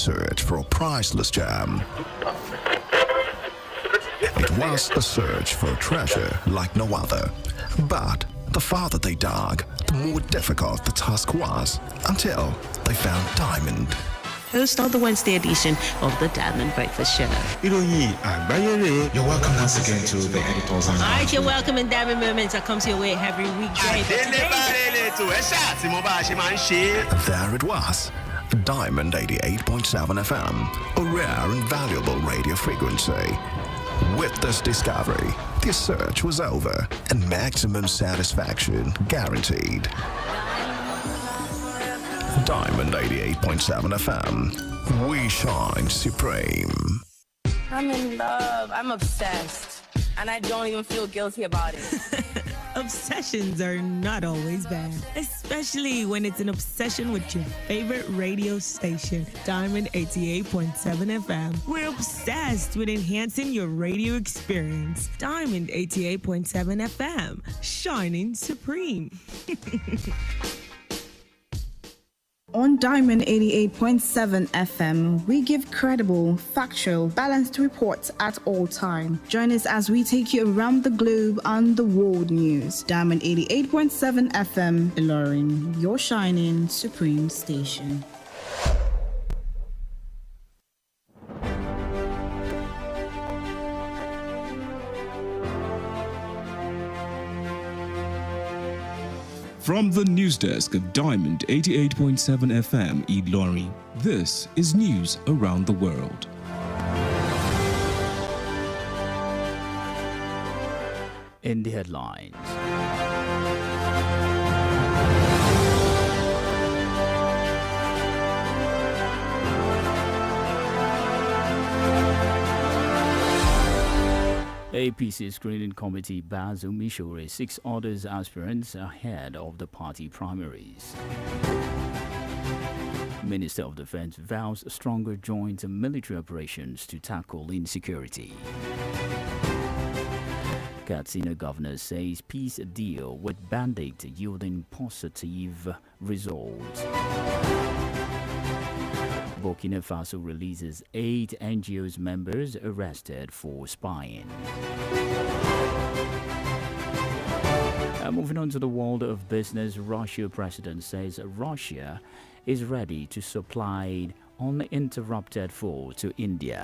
search for a priceless gem. It was a search for a treasure like no other. But the farther they dug, the more difficult the task was, until they found diamond. Host of the Wednesday edition of the Diamond Breakfast Show. You're welcome once again to the editors. All right, you're welcome in Diamond Moments that comes your way every weekday. There it was. Diamond 88.7 FM, a rare and valuable radio frequency. With this discovery, the search was over and maximum satisfaction guaranteed. Diamond 88.7 FM, we shine supreme. I'm in love. I'm obsessed. And I don't even feel guilty about it. Obsessions are not always bad, especially when it's an obsession with your favorite radio station, Diamond 88.7 FM. We're obsessed with enhancing your radio experience. Diamond 88.7 FM, shining supreme. On Diamond 88.7 FM, we give credible, factual, balanced reports at all time. Join us as we take you around the globe on the world news. Diamond 88.7 FM, Ilorin, your shining supreme station. From the news desk of Diamond 88.7 FM Ilorin, this is news around the world. In the headlines. APC screening committee bars Umishore 6 others aspirants ahead of the party primaries. Minister of Defense vows stronger joint military operations to tackle insecurity. Katsina governor says peace deal with Bandit yielding positive results. Burkina Faso releases 8 NGOs members arrested for spying. Moving on to the world of business, Russia president says Russia is ready to supply uninterrupted food to India.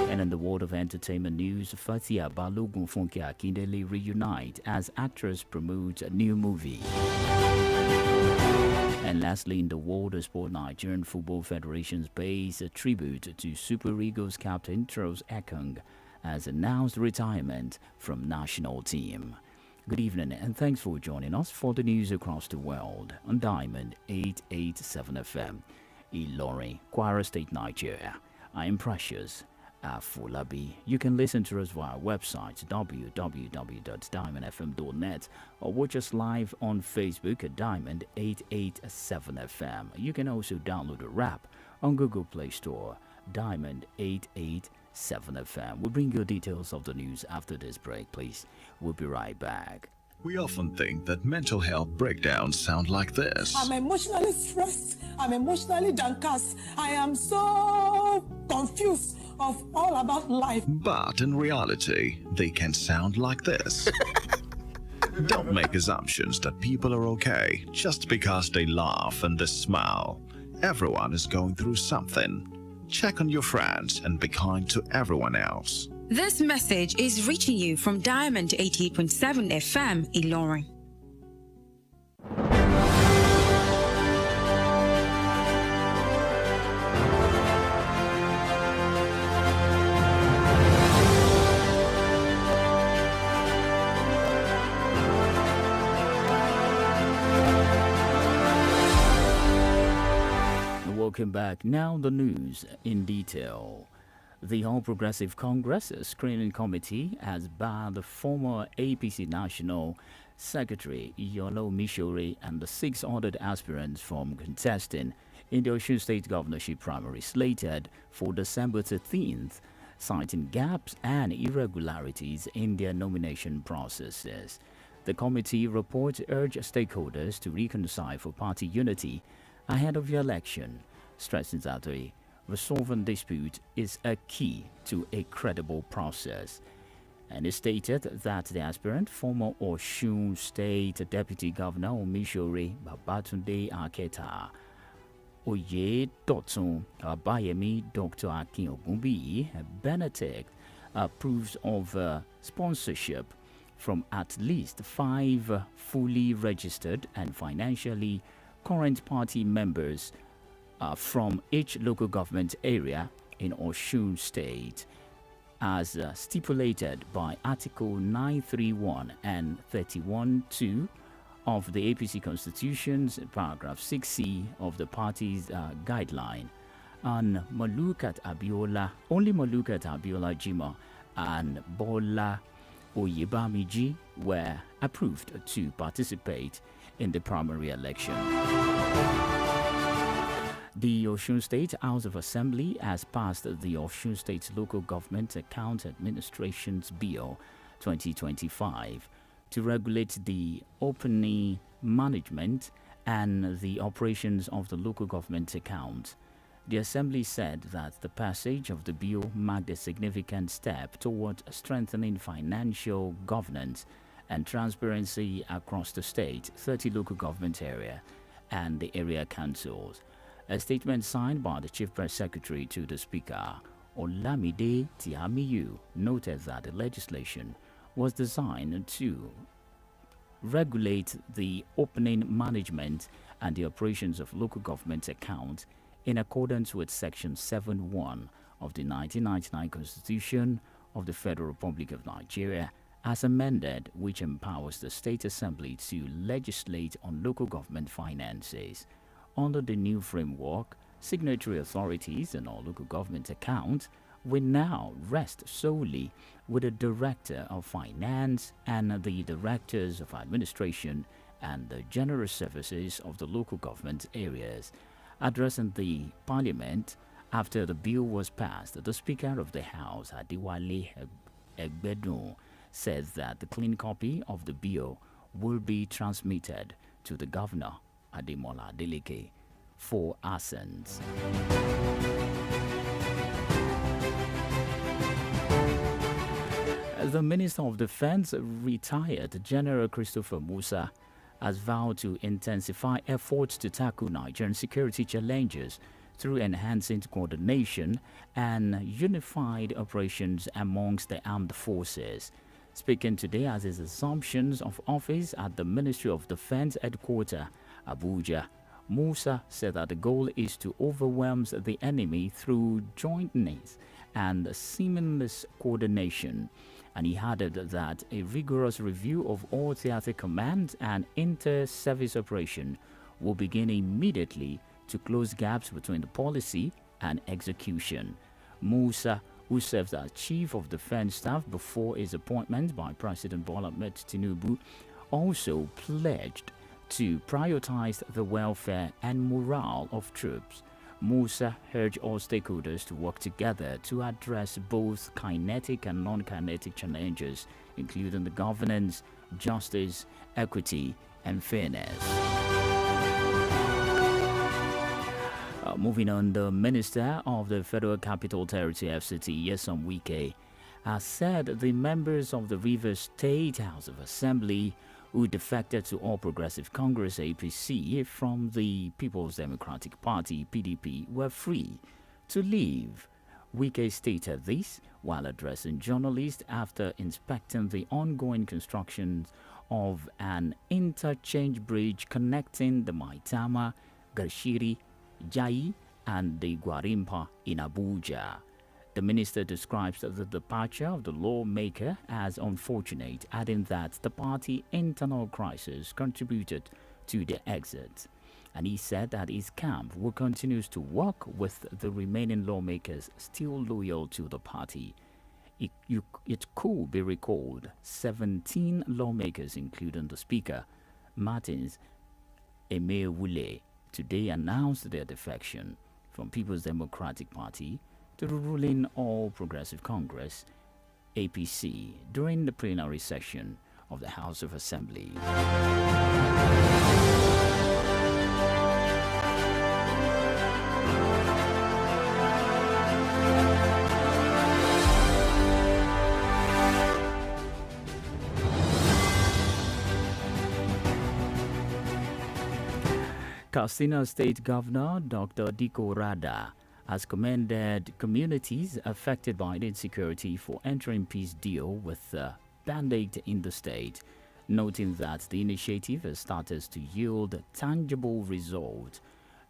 And in the world of entertainment news, Fathia Balogun Funke Akindele reunite as actors promote a new movie. And lastly, in the world of sport, Nigerian Football Federation's pays a tribute to Super Eagles captain Charles Ekong as announced retirement from national team. Good evening and thanks for joining us for the news across the world on Diamond 887 FM, Ilorin, Kwara State, Nigeria. I am Precious Afolabi. You can listen to us via our website www.diamondfm.net or watch us live on Facebook at Diamond 887 FM. You can also download the app on Google Play Store, Diamond 887 FM. We'll bring you details of the news after this break, please. We'll be right back. We often think that mental health breakdowns sound like this. I'm emotionally stressed. I'm emotionally downcast. I am so confused of all about life. But in reality, they can sound like this. Don't make assumptions that people are okay just because they laugh and they smile. Everyone is going through something. Check on your friends and be kind to everyone else. This message is reaching you from Diamond 88.7 FM Ilorin. Welcome back. Now the news in detail. The All Progressive Congress Screening Committee has barred the former APC National Secretary Yolo Mishore and the 6 other aspirants from contesting in the Osun State governorship primary slated for December 13th, citing gaps and irregularities in their nomination processes. The committee report urged stakeholders to reconcile for party unity ahead of your election, stressing that resolving dispute is a key to a credible process. And it stated that the aspirant, former Osun State Deputy Governor Omishore Babatunde Aketa, Oye Dotun Abayemi Dr. Akin Ogunbiyi Benedict, approves of sponsorship from at least 5 fully registered and financially current party members from each local government area in Osun State, as stipulated by Article 931 and 31(2) of the APC Constitution's paragraph 6C of the party's guideline. And Malukat Abiola, only Malukat Abiola Jima and Bola Oyebamiji were approved to participate in the primary election. The Osun State House of Assembly has passed the Osun State Local Government Account Administration's Bill 2025 to regulate the opening, management, and the operations of the local government account. The Assembly said that the passage of the bill marked a significant step toward strengthening financial governance and transparency across the state, 30 local government area, and the area councils. A statement signed by the Chief Press Secretary to the Speaker, Olamide Tiamiyu, noted that the legislation was designed to regulate the opening, management, and the operations of local government accounts in accordance with Section 7(1) of the 1999 Constitution of the Federal Republic of Nigeria, as amended, which empowers the State Assembly to legislate on local government finances. Under the new framework, signatory authorities and all local government accounts will now rest solely with the Director of Finance and the Directors of Administration and the General Services of the local government areas. Addressing the Parliament after the bill was passed, the Speaker of the House, Adewale Egbedun, says that the clean copy of the bill will be transmitted to the Governor, Ademola Adeleke, for assent. The Minister of Defense, retired General Christopher Musa, has vowed to intensify efforts to tackle Nigerian security challenges through enhancing coordination and unified operations amongst the armed forces. Speaking today as his assumptions of office at the Ministry of Defense headquarters, Abuja, Musa said that the goal is to overwhelm the enemy through jointness and seamless coordination. And he added that a rigorous review of all theater command and inter-service operation will begin immediately to close gaps between the policy and execution. Musa, who serves as Chief of Defense Staff before his appointment by President Bola Ahmed Tinubu, also pledged to prioritize the welfare and morale of troops. Musa urged all stakeholders to work together to address both kinetic and non-kinetic challenges, including the governance, justice, equity, and fairness. Moving on, the Minister of the Federal Capital Territory FCT, Nyesom Wike, has said the members of the Rivers State House of Assembly who defected to All Progressive Congress APC from the People's Democratic Party PDP were free to leave. Wike stated this while addressing journalists after inspecting the ongoing construction of an interchange bridge connecting the Maitama, Garshiri, Jai and the Gwarimpa in Abuja. The minister describes the departure of the lawmaker as unfortunate, adding that the party internal crisis contributed to the exit. And he said that his camp will continue to work with the remaining lawmakers still loyal to the party. It could be recalled 17 lawmakers, including the Speaker, Martins Emewule, today announced their defection from People's Democratic Party to the ruling All Progressive Congress, APC, during the plenary session of the House of Assembly. Katsina State Governor Dr. Diko Rada has commended communities affected by the insecurity for entering peace deal with Band-Aid in the state, noting that the initiative has started to yield tangible results.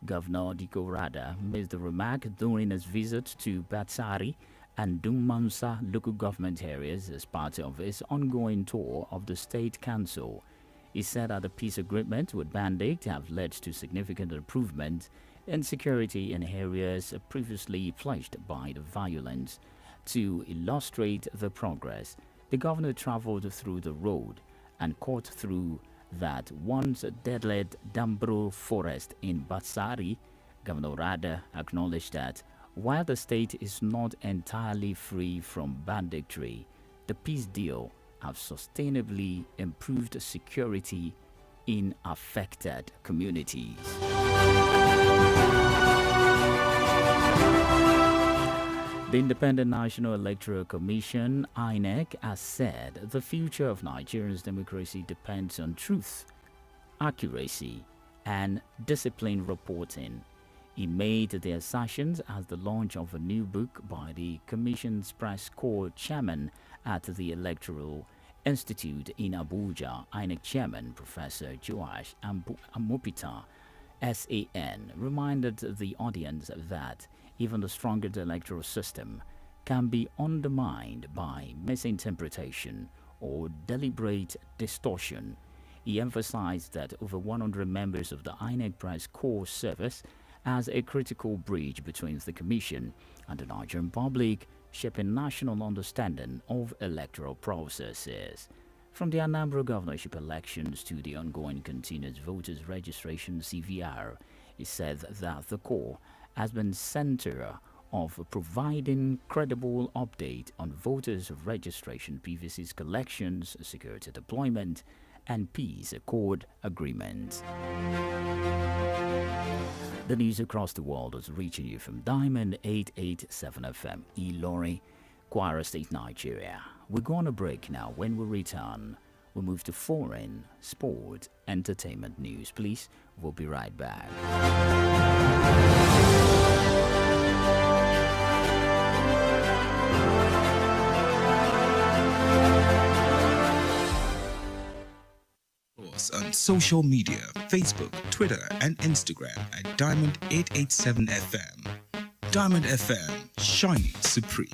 Governor Diko Rada made the remark during his visit to Batsari and Dummansa local government areas as part of his ongoing tour of the State Council. He said that the peace agreement with Band-Aid have led to significant improvement in security in areas previously plagued by the violence. To illustrate the progress, the governor traveled through the road and cut through that once deadly Dambro forest in Batsari. Governor Rada acknowledged that while the state is not entirely free from banditry, the peace deal have sustainably improved security in affected communities. The Independent National Electoral Commission, INEC, has said the future of Nigeria's democracy depends on truth, accuracy, and disciplined reporting. He made the assertions at the launch of a new book by the Commission's press corps chairman at the Electoral Institute in Abuja. INEC chairman Professor Joash Amopita, SAN, reminded the audience that even the strongest electoral system can be undermined by misinterpretation or deliberate distortion. He emphasized that over 100 members of the INEC press corps service as a critical bridge between the Commission and the Nigerian public, shaping national understanding of electoral processes. From the Anambra governorship elections to the ongoing continuous voters registration CVR, he said that the Corps has been center of providing credible update on voters registration, PVC's collections, security deployment, and peace accord agreement. The news across the world is reaching you from Diamond 887 FM, Ilorin, Kwara State, Nigeria. We're going to break now. When we return, we'll move to foreign, sport, entertainment news. Please, we'll be right back. On social media, Facebook, Twitter, and Instagram at Diamond 887 FM. Diamond FM, shining supreme.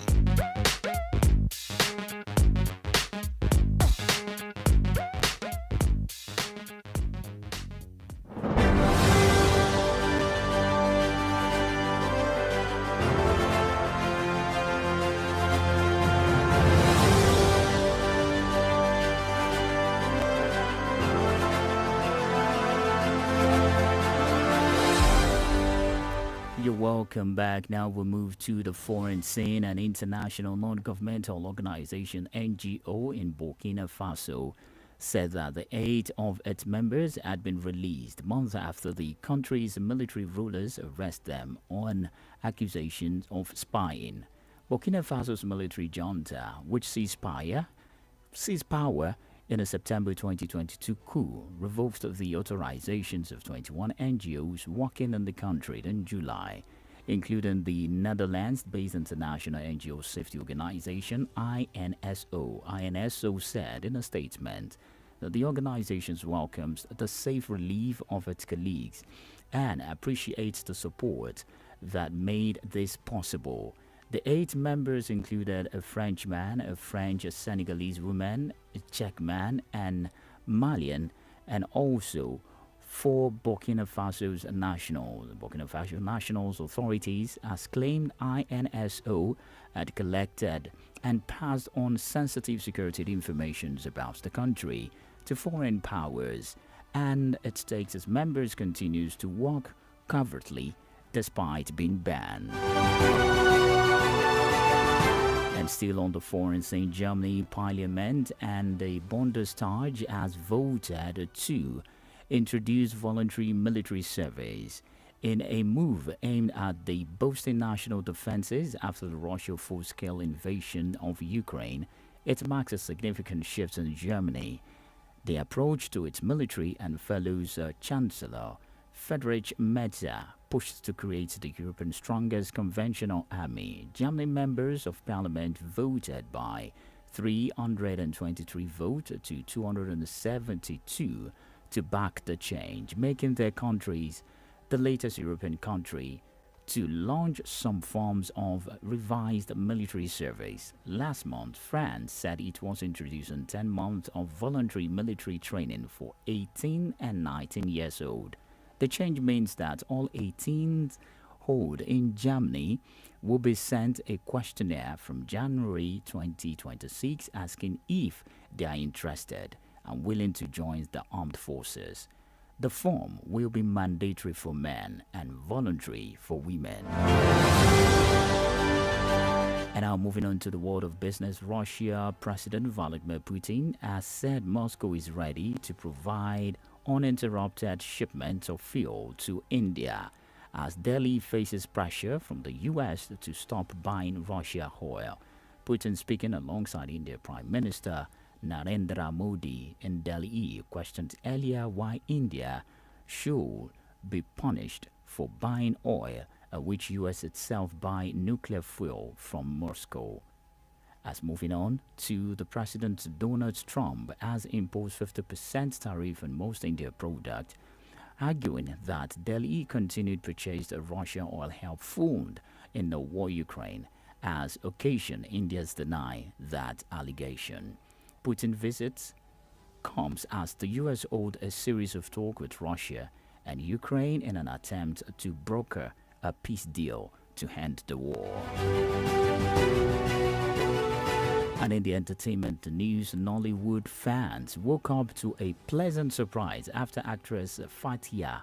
Welcome back. Now we'll move to the foreign scene. An international non-governmental organization, NGO, in Burkina Faso said that the 8 of its members had been released months after the country's military rulers arrested them on accusations of spying. Burkina Faso's military junta, which seized power in a September 2022 coup, revoked the authorizations of 21 NGOs working in the country in July, including the Netherlands-based International NGO Safety Organization, INSO. INSO said in a statement that the organization welcomes the safe relief of its colleagues and appreciates the support that made this possible. The 8 members included a Frenchman, a French-Senegalese woman, a Czech man, and Malian, and also 4 Burkina Faso's nationals. Burkina Faso nationals authorities has claimed INSO had collected and passed on sensitive security information about the country to foreign powers, and it states its members continues to work covertly despite being banned. And still on the foreign scene, Germany Parliament and the Bundestag has voted to introduce voluntary military service in a move aimed at the boosting national defenses after the Russian full-scale invasion of Ukraine. It marks a significant shift in Germany. The approach to its military and follows Chancellor Friedrich Metzer pushed to create the Europe's strongest conventional army. German members of parliament voted by 323 votes to 272 to back the change, making their countries the latest European country to launch some forms of revised military service. Last month, France said it was introducing 10 months of voluntary military training for 18 and 19 years old. The change means that all 18-year-olds in Germany will be sent a questionnaire from January 2026 asking if they are interested and willing to join the armed forces. The form will be mandatory for men and voluntary for women. And now moving on to the world of business, Russia President Vladimir Putin has said Moscow is ready to provide uninterrupted shipments of fuel to India as Delhi faces pressure from the US to stop buying Russia oil. Putin, speaking alongside India Prime Minister Narendra Modi in Delhi, questioned earlier why India should be punished for buying oil, which US itself buy nuclear fuel from Moscow. As moving on to the President, Donald Trump has imposed 50% tariff on most India products, arguing that Delhi continued purchase of Russian oil help fund in the war Ukraine, as occasion India's deny that allegation. Putin visits comes as the U.S. held a series of talks with Russia and Ukraine in an attempt to broker a peace deal to end the war. And in the entertainment news, Nollywood fans woke up to a pleasant surprise after actress Fatia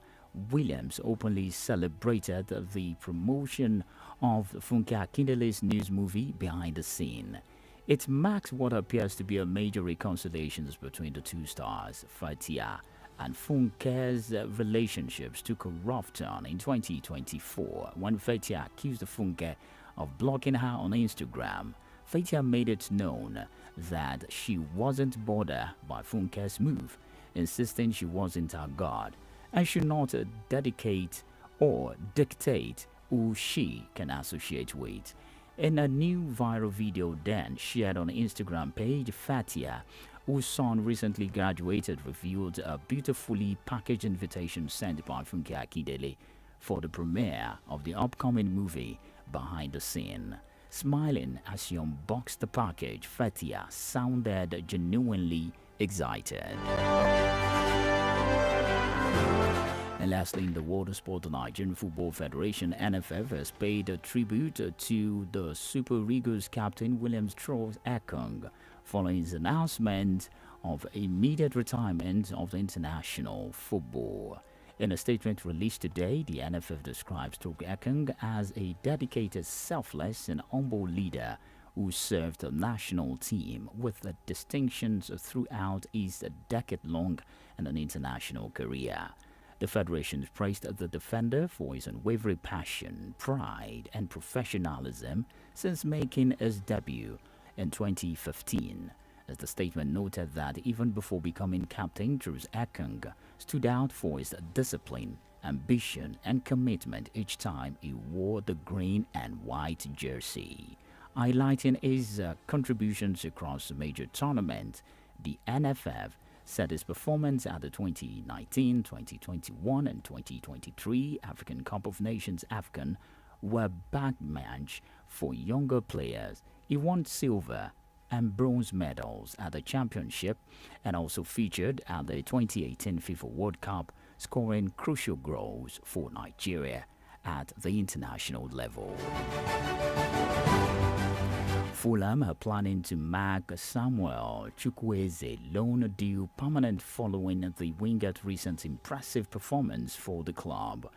Williams openly celebrated the promotion of Funke Akindele's news movie Behind the Scene. It marks what appears to be a major reconciliation between the two stars. Fatia and Funke's relationships took a rough turn in 2024 when Fatia accused Funke of blocking her on Instagram. Fatia made it known that she wasn't bothered by Funke's move, insisting she wasn't her god and should not dedicate or dictate who she can associate with. In a new viral video then shared on the Instagram page, Fatia, whose son recently graduated, revealed a beautifully packaged invitation sent by Funke Akindele for the premiere of the upcoming movie Behind the Scene. Smiling as she unboxed the package, Fatia sounded genuinely excited. And lastly, in the world of sport, the Nigerian Football Federation (NFF) has paid a tribute to the Super Eagles captain Williams Charles Ekong following his announcement of immediate retirement of the international football. In a statement released today, the NFF describes Charles Ekong as a dedicated, selfless, and humble leader who served the national team with distinctions throughout his decade-long and an international career. The Federation praised the defender for his unwavering passion, pride, and professionalism since making his debut in 2015. As the statement noted that even before becoming captain, Charles Ekong stood out for his discipline, ambition, and commitment each time he wore the green and white jersey. Highlighting his contributions across major tournaments, the NFF said his performance at the 2019, 2021, and 2023 African Cup of Nations AFCON were backmatch for younger players. He won silver and bronze medals at the championship and also featured at the 2018 FIFA World Cup, scoring crucial goals for Nigeria at the international level. Fulham are planning to mark Samuel Chukwueze loan deal permanent following the winger's recent impressive performance for the club.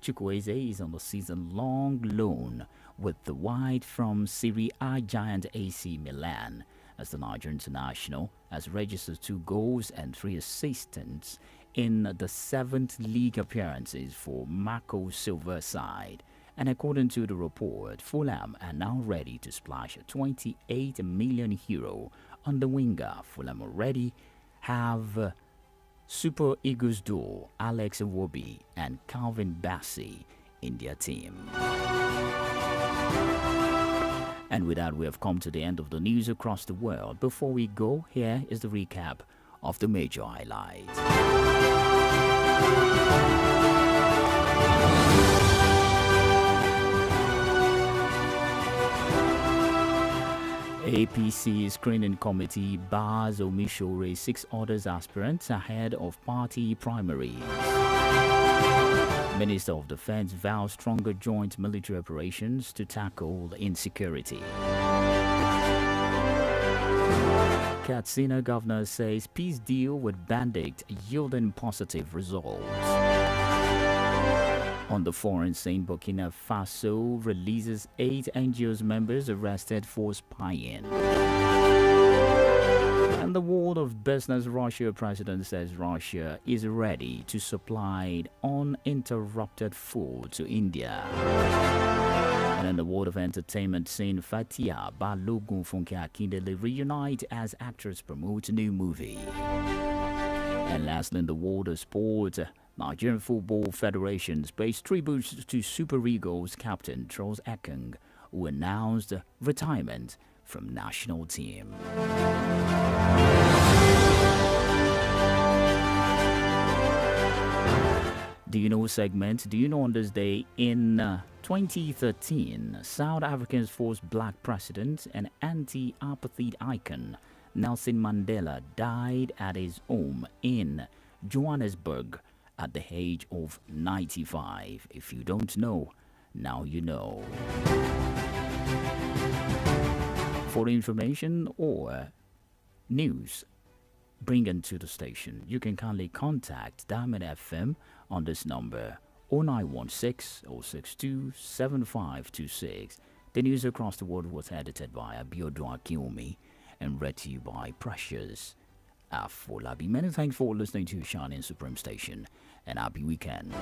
Chukwueze is on the season-long loan with the white from Serie A giant AC Milan, as the Nigerian international has registered 2 goals and 3 assists in the 7th league appearances for Marco Silva's side. And according to the report, Fulham are now ready to splash €28 million on the winger. Fulham already have Super Eagles duo Alex Iwobi and Calvin Bassey in their team. And with that, we have come to the end of the news across the world. Before we go, here is the recap of the major highlights. APC screening committee bars Omishore 6 others aspirants ahead of party primaries. Minister of Defense vows stronger joint military operations to tackle insecurity. Katsina governor says peace deal with bandit yielding positive results. On the foreign scene, Burkina Faso releases 8 NGOs members arrested for spying. And the world of business, Russia president says Russia is ready to supply uninterrupted food to India. And in the world of entertainment scene, Fatia Balogun Funke Akindele reunite as actors promote a new movie. And lastly, in the world of sport, Nigerian Football Federation pays tribute to Super Eagles captain Charles Ekong, who announced retirement from national team. Do you know segment? Do you know on this day in 2013, South Africa's first black president and anti-apartheid icon Nelson Mandela died at his home in Johannesburg at the age of 95. If you don't know, now you know. For information or news bring to the station, you can kindly contact Diamond FM on this number 0916 062 7526. The news across the world was edited by Abiodun Akinomi and read to you by Precious Afolabi. Many thanks for listening to Shining Supreme Station, and happy weekend.